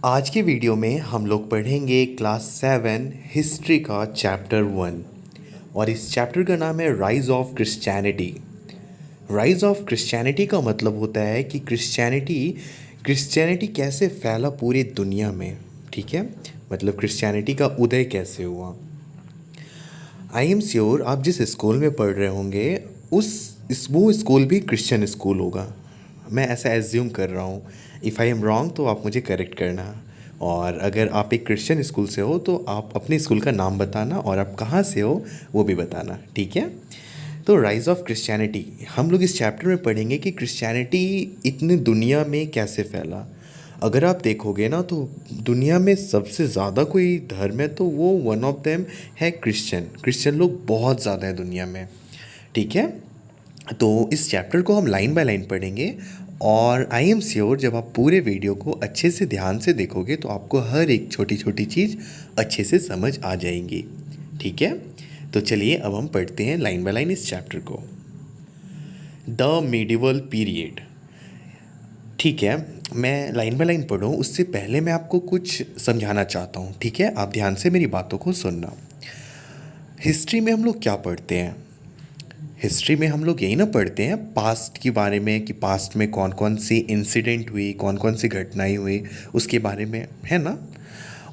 आज के वीडियो में हम लोग पढ़ेंगे क्लास 7 हिस्ट्री का चैप्टर 1 और इस चैप्टर का नाम है rise of Christianity. Rise of Christianity का मतलब होता है कि क्रिश्चियनिटी कैसे फैला पूरी दुनिया में। ठीक है, मतलब क्रिश्चियनिटी का उदय कैसे हुआ। आई एम श्योर आप जिस स्कूल में पढ़ रहे होंगे वो स्कूल भी क्रिश्चियन स्कूल होगा। मैं ऐसा एज्यूम कर रहा हूँ। इफ़ आई एम रॉन्ग तो आप मुझे करेक्ट करना। और अगर आप एक क्रिश्चियन स्कूल से हो तो आप अपने स्कूल का नाम बताना और आप कहाँ से हो वो भी बताना। ठीक है, तो राइज़ ऑफ क्रिश्चियनिटी हम लोग इस चैप्टर में पढ़ेंगे कि क्रिश्चियनिटी इतनी दुनिया में कैसे फैला। अगर आप देखोगे ना तो दुनिया में सबसे ज़्यादा कोई धर्म है तो वो वन ऑफ देम है क्रिश्चियन लोग बहुत ज़्यादा है दुनिया में। ठीक है, तो इस चैप्टर को हम लाइन बाय लाइन पढ़ेंगे और आई एम श्योर जब आप पूरे वीडियो को अच्छे से ध्यान से देखोगे तो आपको हर एक छोटी छोटी चीज़ अच्छे से समझ आ जाएंगी। ठीक है, तो चलिए अब हम पढ़ते हैं लाइन बाय लाइन इस चैप्टर को। The medieval period. ठीक है, मैं लाइन बाय लाइन पढ़ूँ उससे पहले मैं आपको कुछ समझाना चाहता हूँ। ठीक है, आप ध्यान से मेरी बातों को सुनना। हिस्ट्री में हम लोग क्या पढ़ते हैं? हिस्ट्री में हम लोग यही ना पढ़ते हैं पास्ट के बारे में कि पास्ट में कौन कौन सी इंसिडेंट हुई, कौन कौन सी घटनाएं हुई, उसके बारे में, है ना।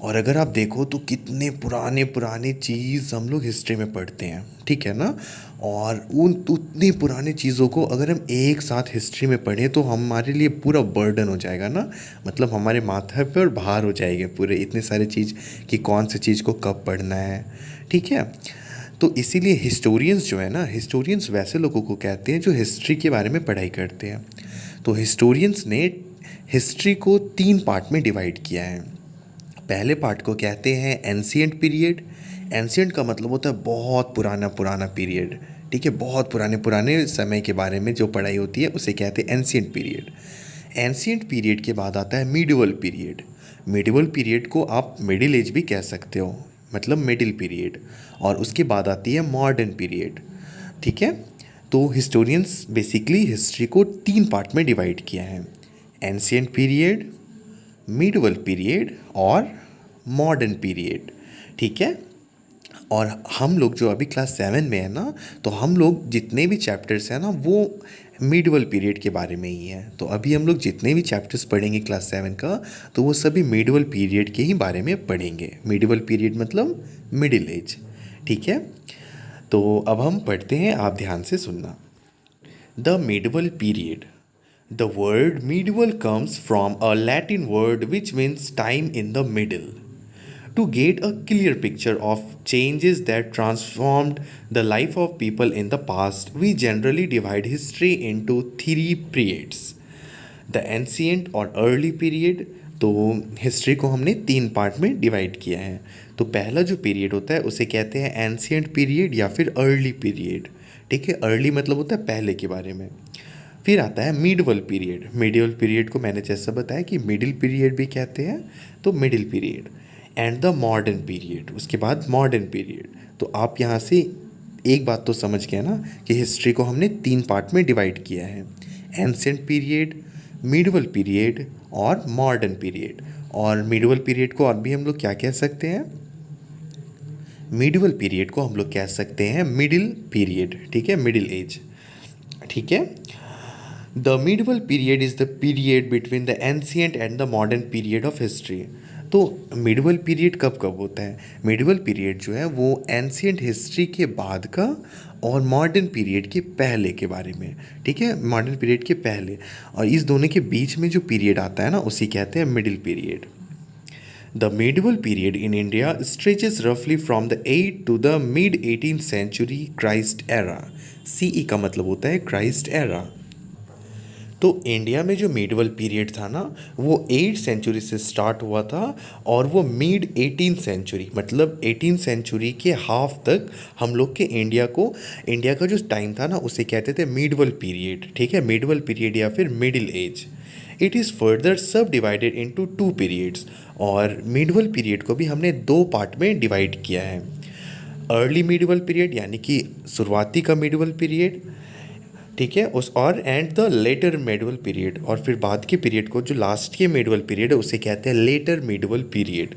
और अगर आप देखो तो कितने पुराने पुराने चीज़ हम लोग हिस्ट्री में पढ़ते हैं। ठीक है ना, और उन उतनी पुराने चीज़ों को अगर हम एक साथ हिस्ट्री में पढ़ें तो हमारे लिए पूरा बर्डन हो जाएगा ना। मतलब हमारे माथे पर भार हो जाएगा पूरे इतने सारे चीज़ कि कौन सी चीज़ को कब पढ़ना है। ठीक है, तो इसीलिए हिस्टोरियंस जो है ना, हिस्टोरियंस वैसे लोगों को कहते हैं जो हिस्ट्री के बारे में पढ़ाई करते हैं। तो हिस्टोरियंस ने हिस्ट्री को 3 पार्ट में डिवाइड किया है। पहले पार्ट को कहते हैं एंशिएंट पीरियड। एंशिएंट का मतलब होता है बहुत पुराना पुराना पीरियड। ठीक है, बहुत पुराने पुराने समय के बारे में जो पढ़ाई होती है उसे कहते हैं एंशिएंट पीरियड। एंशिएंट पीरियड के बाद आता है मिडिवल पीरियड। मिडिवल पीरियड को आप मिडिल एज भी कह सकते हो, मतलब मिडिल पीरियड। और उसके बाद आती है मॉडर्न पीरियड। ठीक है, तो हिस्टोरियंस बेसिकली हिस्ट्री को 3 पार्ट में डिवाइड किया है, एंशिएंट पीरियड, मिडिवल पीरियड और मॉडर्न पीरियड। ठीक है, और हम लोग जो अभी क्लास 7 में है ना, तो हम लोग जितने भी चैप्टर्स हैं ना वो मिडिवल पीरियड के बारे में ही है। तो अभी हम लोग जितने भी चैप्टर्स पढ़ेंगे क्लास 7 का तो वो सभी मिडिवल पीरियड के ही बारे में पढ़ेंगे। मिडिवल पीरियड मतलब मिडिल एज। ठीक है, तो अब हम पढ़ते हैं, आप ध्यान से सुनना। The medieval period. The word medieval comes from a Latin word which means time in the middle. To get a clear picture of changes that transformed the life of people in the past, we generally divide history into 3 periods. The ancient और early period। तो history को हमने 3 part में divide किया है। तो पहला जो पीरियड होता है उसे कहते हैं एंशिएंट पीरियड या फिर अर्ली पीरियड। ठीक है, अर्ली मतलब होता है पहले के बारे में। फिर आता है मिडिवल पीरियड। मिडिवल पीरियड को मैंने जैसा बताया कि मिडिल पीरियड भी कहते हैं, तो middle period. And the modern period, उसके बाद मॉडर्न पीरियड। तो आप यहाँ से एक बात तो समझ गए ना कि हिस्ट्री को हमने 3 पार्ट में डिवाइड किया है, एंशिएंट पीरियड, मिडिवल पीरियड और मॉडर्न पीरियड। और मिडिवल पीरियड को और भी हम लोग क्या कह सकते हैं? मिडिवल पीरियड को हम लोग कह सकते हैं मिडिल पीरियड। ठीक है, मिडिल एज। ठीक है, the medieval period is the period between the ancient and the modern period of history. तो मिडिवल पीरियड कब कब होता है? मिडिवल पीरियड जो है वो एंशिएंट हिस्ट्री के बाद का और मॉडर्न पीरियड के पहले के बारे में। ठीक है, मॉडर्न पीरियड के पहले और इस दोनों के बीच में जो पीरियड आता है ना उसे कहते हैं middle period. The medieval period in India stretches रफली from the 8 to the mid 18th century Christ era. CE का मतलब होता है क्राइस्ट एरा। तो इंडिया में जो मिडिवल पीरियड था ना वो 8th सेंचुरी से स्टार्ट हुआ था और वो मिड 18th सेंचुरी मतलब 18th सेंचुरी के हाफ तक हम लोग के इंडिया का जो टाइम था ना उसे कहते थे मिडिवल पीरियड। ठीक है, मिडिवल पीरियड या फिर middle age. It is further सब डिवाइडेड इनटू 2 पीरियड्स। और मिडिवल पीरियड को भी हमने 2 पार्ट में डिवाइड किया है, अर्ली मिडिवल पीरियड यानी कि शुरुआती का मिडिवल पीरियड ठीक है, उस और and the letter medieval period, और फिर बाद के पीरियड को, जो लास्ट के मेडवल पीरियड है, उसे कहते हैं लेटर मेडवल पीरियड।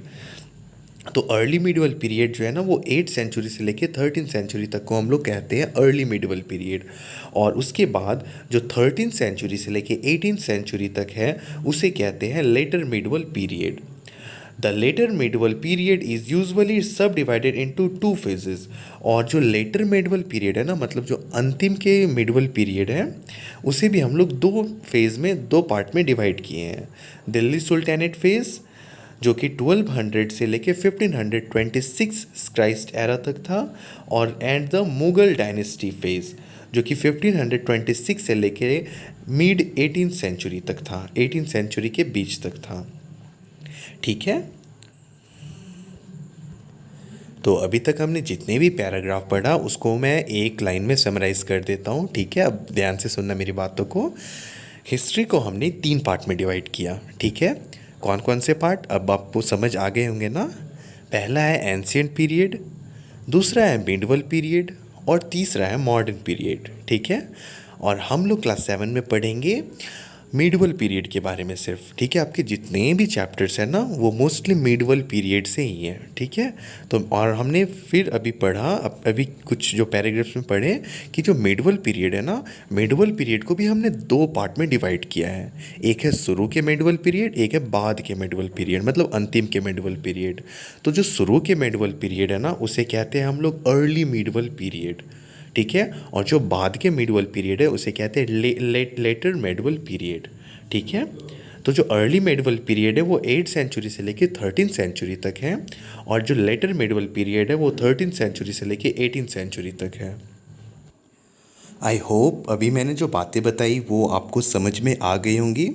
तो अर्ली मिडवल पीरियड जो है ना, वो 8th सेंचुरी से लेके 13th सेंचुरी तक को हम लोग कहते हैं अर्ली मिडवल पीरियड। और उसके बाद जो 13th सेंचुरी से लेके 18th सेंचुरी तक है, उसे कहते हैं later medieval period. The later medieval period is usually subdivided into 2 phases. और जो लेटर मिडवल पीरियड है ना, मतलब जो अंतिम के मिडवल पीरियड है, उसे भी हम लोग 2 फेज़ में, 2 पार्ट में डिवाइड किए हैं। दिल्ली सुल्तानेट फेज़ जो कि 1200 से लेके 1526 क्राइस्ट एरा तक था, और and the Mughal dynasty phase जो कि 1526 से लेके मिड 18th सेंचुरी तक था, 18th सेंचुरी के बीच तक था। ठीक है, तो अभी तक हमने जितने भी पैराग्राफ पढ़ा उसको मैं एक लाइन में समराइज़ कर देता हूँ। ठीक है, अब ध्यान से सुनना मेरी बातों को। हिस्ट्री को हमने 3 पार्ट में डिवाइड किया। ठीक है, कौन कौन से पार्ट अब आपको समझ आ गए होंगे ना। पहला है एंशिएंट पीरियड, दूसरा है मिडवल पीरियड, और तीसरा है मॉडर्न पीरियड। ठीक है, और हम लोग क्लास 7 में पढ़ेंगे मिडवल पीरियड के बारे में सिर्फ। ठीक है, आपके जितने भी चैप्टर्स हैं ना, वो मोस्टली मिडवल पीरियड से ही हैं। ठीक है, तो और हमने फिर अभी पढ़ा, अभी कुछ जो पैराग्राफ्स में पढ़े कि जो मिडवल पीरियड है ना, मिडवल पीरियड को भी हमने 2 पार्ट में डिवाइड किया है। एक है शुरू के मिडवल पीरियड, एक है बाद के मिडवल पीरियड, मतलब अंतिम के मिडवल पीरियड। तो जो शुरू के मिडवल पीरियड है ना, उसे कहते हैं हम लोग अर्ली मिडवल पीरियड। ठीक है, और जो बाद के मिडवल पीरियड है उसे कहते हैं लेटर मिडवल पीरियड। ठीक है, तो जो अर्ली मिडवल पीरियड है वो 8th सेंचुरी से लेके 13th सेंचुरी तक है, और जो लेटर मिडवल पीरियड है वो 13th सेंचुरी से लेके 18th सेंचुरी तक है। आई होप अभी मैंने जो बातें बताई वो आपको समझ में आ गई होंगी,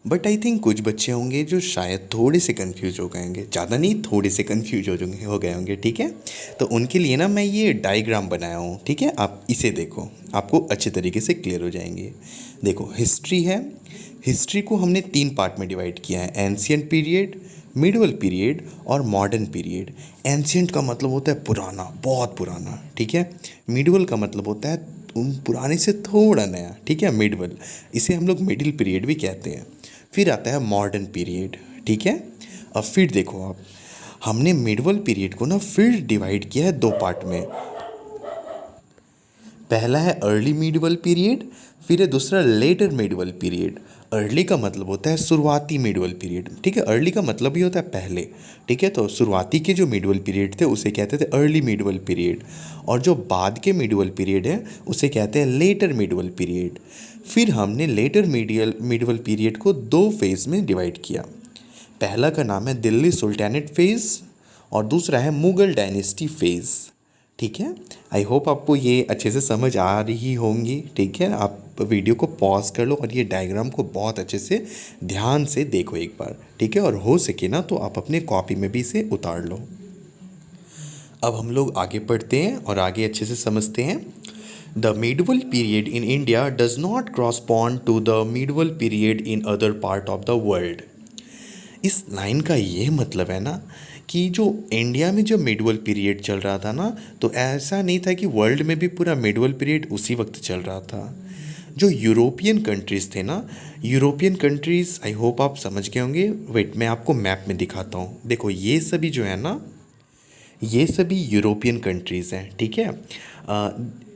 बट आई थिंक कुछ बच्चे होंगे जो शायद थोड़े से कंफ्यूज हो गए होंगे, ज़्यादा नहीं, थोड़े से कंफ्यूज हो गए होंगे। ठीक है, तो उनके लिए ना मैं ये डायग्राम बनाया हूँ। ठीक है, आप इसे देखो, आपको अच्छे तरीके से क्लियर हो जाएंगे। देखो, हिस्ट्री है, हिस्ट्री को हमने 3 पार्ट में डिवाइड किया है, एंशिएंट पीरियड, मिडवल पीरियड और मॉडर्न पीरियड। एंशिएंट का मतलब होता है पुराना, बहुत पुराना। ठीक है, मिडवल का मतलब होता है उन पुराने से थोड़ा नया। ठीक है, मिडवल, इसे हम लोग मिडिल पीरियड भी कहते हैं। फिर आता है मॉडर्न पीरियड। ठीक है, अब फिर देखो आप, हमने मिडवल पीरियड को ना फिर डिवाइड किया है 2 पार्ट में। पहला है अर्ली मिडवल पीरियड, फिर है दूसरा लेटर मिडवल पीरियड। अर्ली का मतलब होता है शुरुआती मिडवल पीरियड। ठीक है, अर्ली का मतलब भी होता है पहले। ठीक है, तो शुरुआती के जो मिडवल पीरियड थे उसे कहते थे अर्ली मिडवल पीरियड, और जो बाद के मिडवल पीरियड है उसे कहते हैं लेटर मिडवल पीरियड। फिर हमने लेटर मिडवल पीरियड को 2 फेज़ में डिवाइड किया। पहला का नाम है दिल्ली सुल्तानेट फेज़, और दूसरा है मुगल डायनेस्टी फेज़। ठीक है, आई होप आपको ये अच्छे से समझ आ रही होंगी। ठीक है, आप वीडियो को पॉज कर लो और ये डायग्राम को बहुत अच्छे से ध्यान से देखो एक बार। ठीक है, और हो सके ना तो आप अपने कॉपी में भी इसे उतार लो। अब हम लोग आगे पढ़ते हैं और आगे अच्छे से समझते हैं। The medieval period in India does not correspond to the medieval period in other part of the world. इस लाइन का ये मतलब है ना कि जो इंडिया में जो मिडवल पीरियड चल रहा था ना, तो ऐसा नहीं था कि वर्ल्ड में भी पूरा मिडवल पीरियड उसी वक्त चल रहा था। जो यूरोपियन कंट्रीज़ थे ना, यूरोपियन कंट्रीज़, आई होप आप समझ गए होंगे। वेट, मैं आपको मैप में दिखाता हूँ। देखो, ये सभी जो है ना, ये सभी यूरोपियन कंट्रीज़ हैं। ठीक है,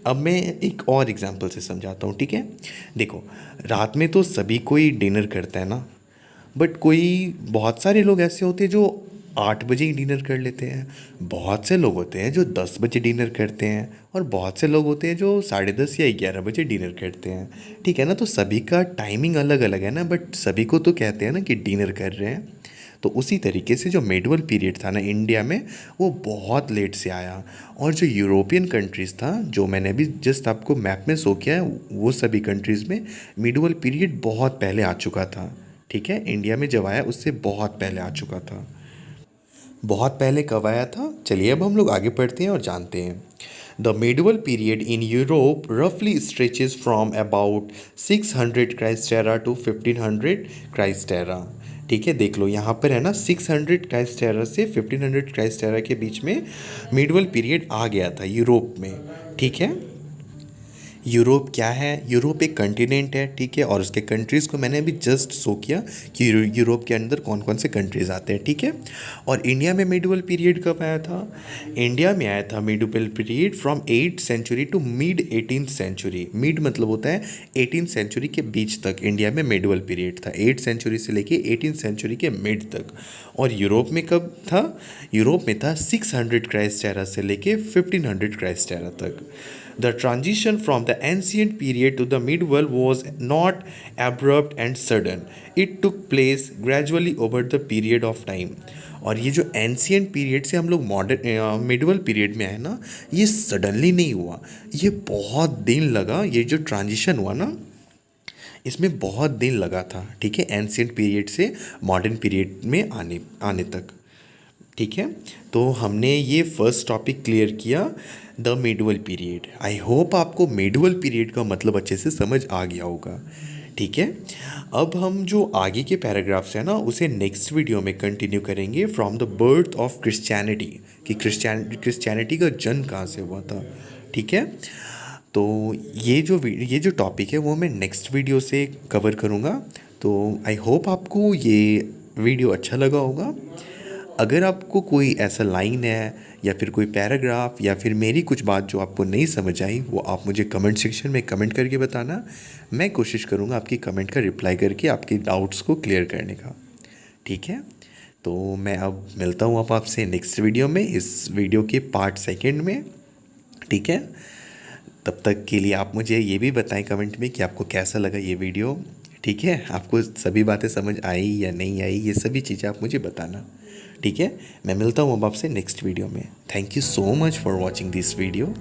अब मैं एक और एग्जांपल से समझाता हूँ। ठीक है, देखो, रात में तो सभी कोई डिनर करता है ना, बट कोई बहुत सारे लोग ऐसे होते हैं जो 8 बजे ही डिनर कर लेते हैं, बहुत से लोग होते हैं जो 10 बजे डिनर करते हैं, और बहुत से लोग होते हैं जो 10:30 या 11 बजे डिनर करते हैं। ठीक है ना, तो सभी का टाइमिंग अलग अलग है ना, बट सभी को तो कहते हैं ना कि डिनर कर रहे हैं। तो उसी तरीके से जो मिडवल पीरियड था ना इंडिया में, वो बहुत लेट से आया, और जो यूरोपियन कंट्रीज़ था, जो मैंने अभी जस्ट आपको मैप में शो किया है, वो सभी कंट्रीज़ में मिडवल पीरियड बहुत पहले आ चुका था। ठीक है, इंडिया में जब आया उससे बहुत पहले आ चुका था। बहुत पहले कब आया था, चलिए अब हम लोग आगे पढ़ते हैं और जानते हैं। The medieval period in Europe रफली stretches from about 600 Christ era to 1500 Christ era. ठीक है, देख लो यहाँ पर है ना, 600 क्राइस्ट एरा से 1500 क्राइस्ट एरा के बीच में मिडवल पीरियड आ गया था यूरोप में। ठीक है, यूरोप क्या है? यूरोप एक कंटिनेंट है, ठीक है, और उसके कंट्रीज़ को मैंने अभी जस्ट शो किया कि यूरोप के अंदर कौन कौन से कंट्रीज़ आते हैं, ठीक है। और इंडिया में मिडवल पीरियड कब आया था? इंडिया में आया था medieval period from 8th century to mid 18th century. Mid मतलब होता है 18th सेंचुरी के बीच तक इंडिया में मिडवल पीरियड था, 8th सेंचुरी से लेके 18th सेंचुरी के मिड तक। और यूरोप में कब था? यूरोप में था 600 क्राइस्ट एरा से लेके 1500 क्राइस्ट एरा तक। The transition from the ancient period to the medieval was not abrupt and sudden. It took place gradually over the period of time. और ये जो एंशियंट पीरियड से हम लोग मॉडर्न मिडवल पीरियड में आए ना, ये सडनली नहीं हुआ, ये बहुत दिन लगा। ये जो ट्रांजिशन हुआ ना, इसमें बहुत दिन लगा था, ठीक है, एंशियंट पीरियड से मॉडर्न पीरियड में आने आने तक, ठीक है। तो हमने ये फर्स्ट टॉपिक क्लियर किया, the medieval period. I hope आपको मिडवल पीरियड का मतलब अच्छे से समझ आ गया होगा, ठीक है। अब हम जो आगे के पैराग्राफ्स हैं ना, उसे नेक्स्ट वीडियो में कंटिन्यू करेंगे, from the birth of Christianity, कि क्रिश्चियनिटी का जन्म कहाँ से हुआ था, ठीक है। तो ये जो टॉपिक है वो मैं नेक्स्ट वीडियो से कवर करूँगा। तो आई होप आपको ये वीडियो अच्छा लगा होगा। अगर आपको कोई ऐसा लाइन है या फिर कोई पैराग्राफ या फिर मेरी कुछ बात जो आपको नहीं समझ आई, वो आप मुझे कमेंट सेक्शन में कमेंट करके बताना। मैं कोशिश करूँगा आपकी कमेंट का रिप्लाई करके आपके डाउट्स को क्लियर करने का, ठीक है। तो मैं अब मिलता हूँ अब आपसे नेक्स्ट वीडियो में, इस वीडियो के पार्ट सेकंड में, ठीक है। तब तक के लिए आप मुझे ये भी बताएं कमेंट में कि आपको कैसा लगा ये वीडियो, ठीक है। आपको सभी बातें समझ आई या नहीं आई, ये सभी चीज़ें आप मुझे बताना, ठीक है। मैं मिलता हूँ अब आपसे नेक्स्ट वीडियो में। Thank you so much for watching this video.